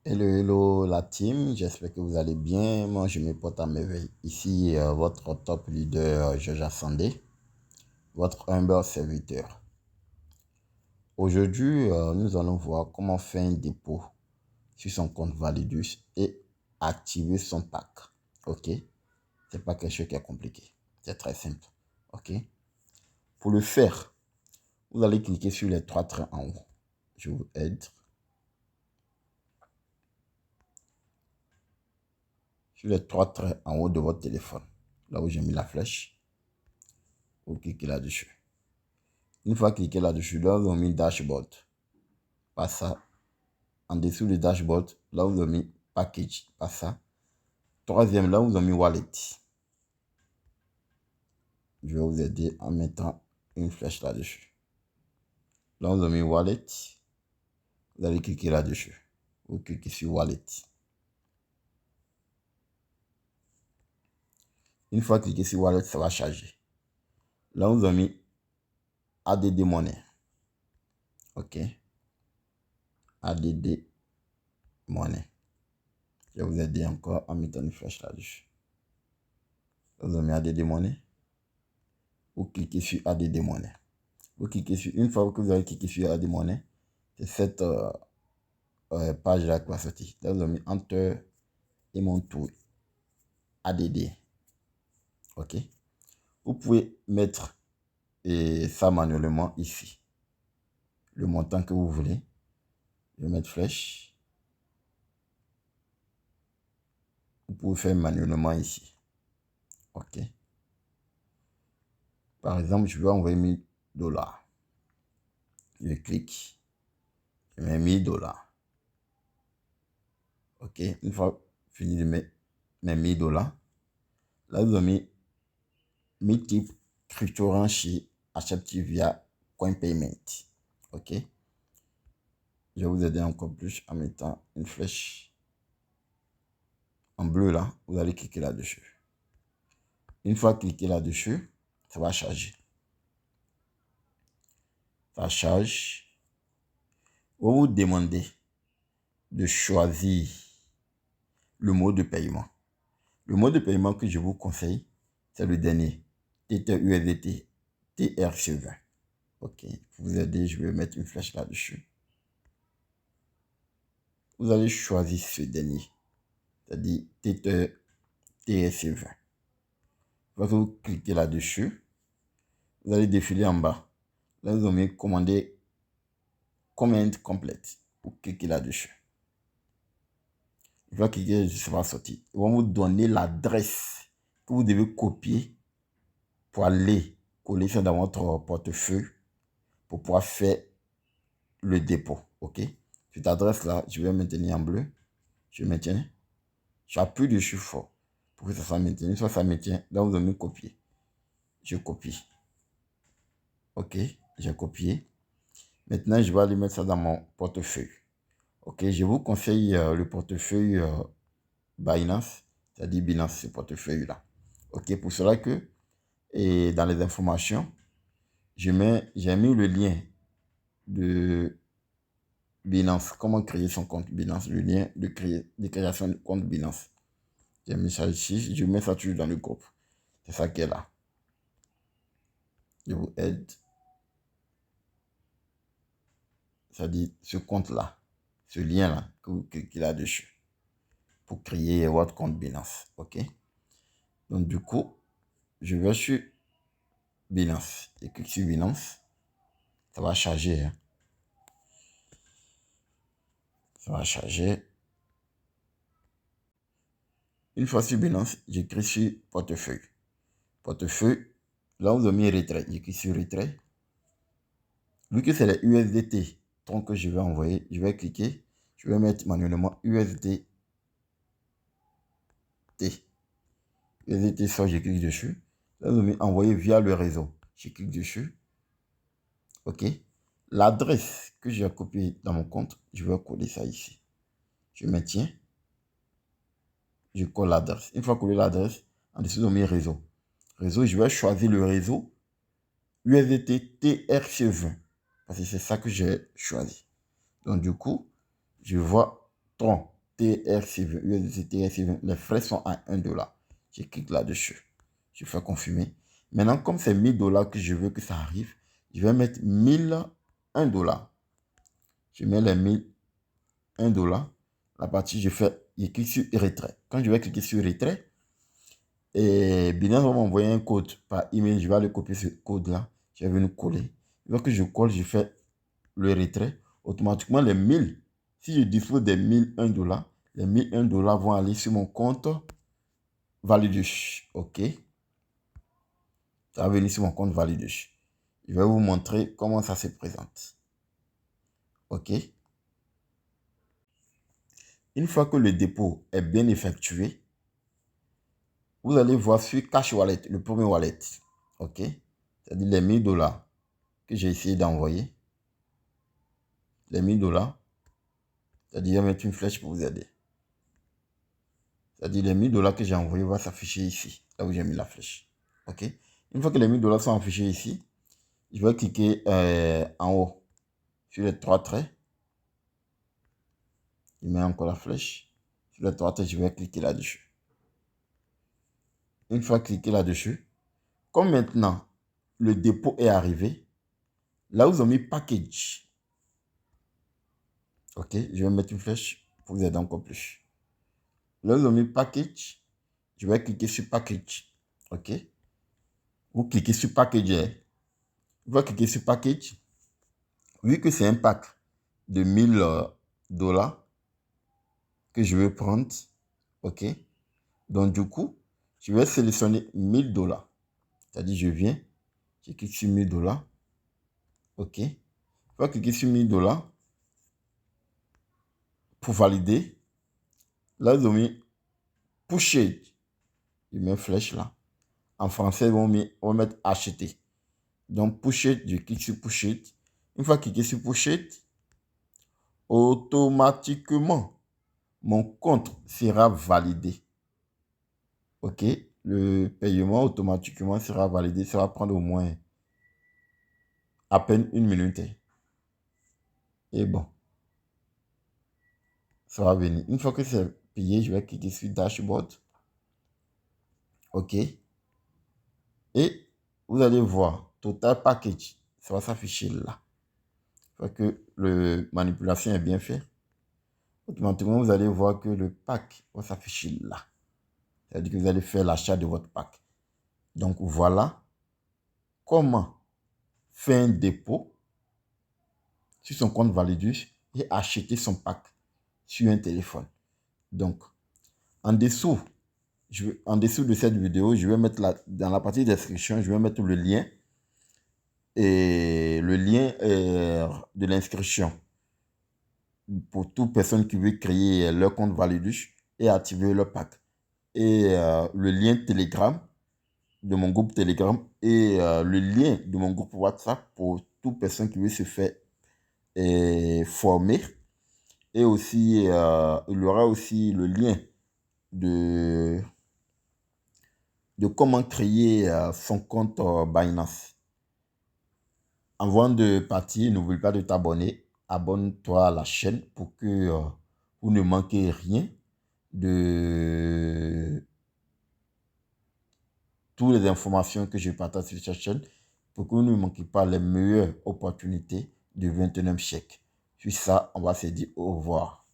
Hello, hello la team, j'espère que vous allez bien. Moi, je me porte à merveille. Ici, votre top leader, Joja Sandé, votre humble serviteur. Aujourd'hui, nous allons voir comment faire un dépôt sur son compte Validus et activer son pack. Ok? C'est pas quelque chose qui est compliqué. C'est très simple. Ok? Pour le faire, vous allez cliquer sur les trois traits en haut. Je vous aide. Sur les trois traits en haut de votre téléphone, là où j'ai mis la flèche, vous cliquez là-dessus. Une fois cliqué là-dessus, là où vous avez mis dashboard, pas ça. En dessous du dashboard, là où vous avez mis package, pas ça. Troisième, là où vous avez mis wallet. Je vais vous aider en mettant une flèche là-dessus. Là où vous avez mis wallet, vous allez cliquer là-dessus. Vous cliquez sur wallet. Une fois cliqué sur wallet, ça va charger. Là où vous avez mis ADD monnaie. Ok. ADD monnaie. Je vais vous aider encore en mettant une flèche là-dessus. Vous avez mis ADD monnaie. Vous cliquez sur ADD monnaie. Vous cliquez sur, une fois que vous avez cliqué sur ADD monnaie, c'est cette page-là qui va sortir. Là, vous avez mis Enter et mon tour ADD. Ok. Vous pouvez mettre ça manuellement ici. Le montant que vous voulez. Je vais mettre flèche. Vous pouvez faire manuellement ici. Ok. Par exemple, je vais envoyer 1000 $. Je clique. Je mets 1000 $. Ok. Une fois fini de mettre mes 1000 $, là, vous avez mis type cryptocurrency accepté via CoinPayment. Ok. Je vais vous aider encore plus en mettant une flèche en bleu là. Vous allez cliquer là-dessus. Une fois cliqué là-dessus, ça va charger. Ça charge. Vous vous demandez de choisir le mode de paiement. Le mode de paiement que je vous conseille, c'est le dernier. Tether USDT TRC20. Ok. Pour vous aider, je vais mettre une flèche là-dessus. Vous allez choisir ce dernier. C'est-à-dire Tether TRC20. Vous cliquez là-dessus. Vous allez défiler en bas. Là, vous allez commander command complète. Vous cliquez là-dessus. Une fois cliquer, ça va sortir. Ils vont vous donner l'adresse que vous devez copier pour aller coller ça dans votre portefeuille pour pouvoir faire le dépôt. Ok? Cette adresse-là, je vais maintenir en bleu. Je maintiens. J'appuie dessus fort pour que ça soit maintenu. Une fois ça maintient, là vous allez copier. Je copie. Ok? J'ai copié. Maintenant, je vais aller mettre ça dans mon portefeuille. Ok? Je vous conseille le portefeuille Binance, c'est-à-dire Binance, ce portefeuille-là. Ok? Pour cela que, et dans les informations, j'ai mis le lien de Binance, comment créer son compte Binance, le lien de création de compte Binance. J'ai mis ça ici, je mets ça toujours dans le groupe. C'est ça qui est là. Je vous aide. C'est-à-dire ce compte-là, ce lien-là que vous cliquez là-dessus pour créer votre compte Binance. Ok? Donc du coup, je vais sur Binance. Je clique sur Binance. Ça va charger. Hein. Ça va charger. Une fois sur Binance, j'écris sur portefeuille. Portefeuille, là où vous avez mis retrait, j'écris sur retrait. Vu que c'est les USDT donc que je vais envoyer, je vais cliquer. Je vais mettre manuellement USDT. USDT, ça, je clique dessus. Là, vous avez mis envoyer via le réseau. Je clique dessus. OK. L'adresse que j'ai copiée dans mon compte, je vais coller ça ici. Je maintiens. Je colle l'adresse. Une fois collé l'adresse, en dessous, on met réseau. Réseau, je vais choisir le réseau USDT TRC20. Parce que c'est ça que j'ai choisi. Donc, du coup, je vois Tron. TRC20, USDC TRC20, les frais sont à 1 $. Je clique là-dessus. Je fais confirmer. Maintenant, comme c'est 1000 $ que je veux que ça arrive, je vais mettre 1001 $. Je mets les 1001 $. La partie, je clique sur retrait. Quand je vais cliquer sur retrait, et Binance va m'envoyer un code par email. Je vais aller copier ce code-là. Je vais venir coller. Une fois que je colle, je fais le retrait. Automatiquement, les 1000, si je dispose des 1001 $, les 1001 $ vont aller sur mon compte Validus. OK. Ça va venir sur mon compte Validus. Je vais vous montrer comment ça se présente. OK. Une fois que le dépôt est bien effectué, vous allez voir sur Cash Wallet, le premier wallet. OK. C'est-à-dire les 1000 $ que j'ai essayé d'envoyer. Les 1000 $. C'est-à-dire, mettre une flèche pour vous aider. C'est-à-dire, les 1000 $ que j'ai envoyés vont s'afficher ici, là où j'ai mis la flèche. OK. Une fois que les 1000 $ sont affichés ici, je vais cliquer en haut sur les 3 traits. Je mets encore la flèche. Sur les 3 traits, je vais cliquer là-dessus. Une fois cliqué là-dessus, comme maintenant, le dépôt est arrivé, là où ils ont mis package. OK, je vais mettre une flèche pour vous aider encore plus. Là où ils ont mis package, je vais cliquer sur package. OK. Vous cliquez sur package. Vous allez cliquer sur package. Vu que c'est un pack de 1000 $ que je vais prendre. OK. Donc, du coup, je vais sélectionner 1000 $. C'est-à-dire, je viens, je clique sur 1000 $. OK. Je vais cliquer sur 1000 $ pour valider. Là, ils ont mis push it. Je mets une flèche là. En français, ils vont mettre acheter. Donc, push it, je clique sur push it. Une fois cliqué sur push it, automatiquement, mon compte sera validé. OK. Le paiement automatiquement sera validé. Ça va prendre au moins à peine 1 minute. Et bon, ça va venir. Une fois que c'est payé, je vais cliquer sur Dashboard. OK. Et vous allez voir Total Package. Ça va s'afficher là. Fait que la manipulation est bien faite. Automatiquement, vous allez voir que le pack va s'afficher là. C'est-à-dire que vous allez faire l'achat de votre pack. Donc voilà comment faire un dépôt sur son compte Validus et acheter son pack sur un téléphone. Donc, en dessous de cette vidéo, je vais mettre dans la partie description, je vais mettre le lien et le lien de l'inscription pour toute personne qui veut créer leur compte Validus et activer leur pack. Et le lien Telegram de mon groupe Telegram et le lien de mon groupe WhatsApp pour toute personne qui veut se faire former. Et aussi, il y aura aussi le lien de comment créer son compte Binance. Avant de partir, n'oublie pas de t'abonner. Abonne-toi à la chaîne pour que vous ne manquez rien de toutes les informations que je partage sur cette chaîne pour que vous ne manquez pas les meilleures opportunités du 21e siècle. Sur ça, on va se dire au revoir.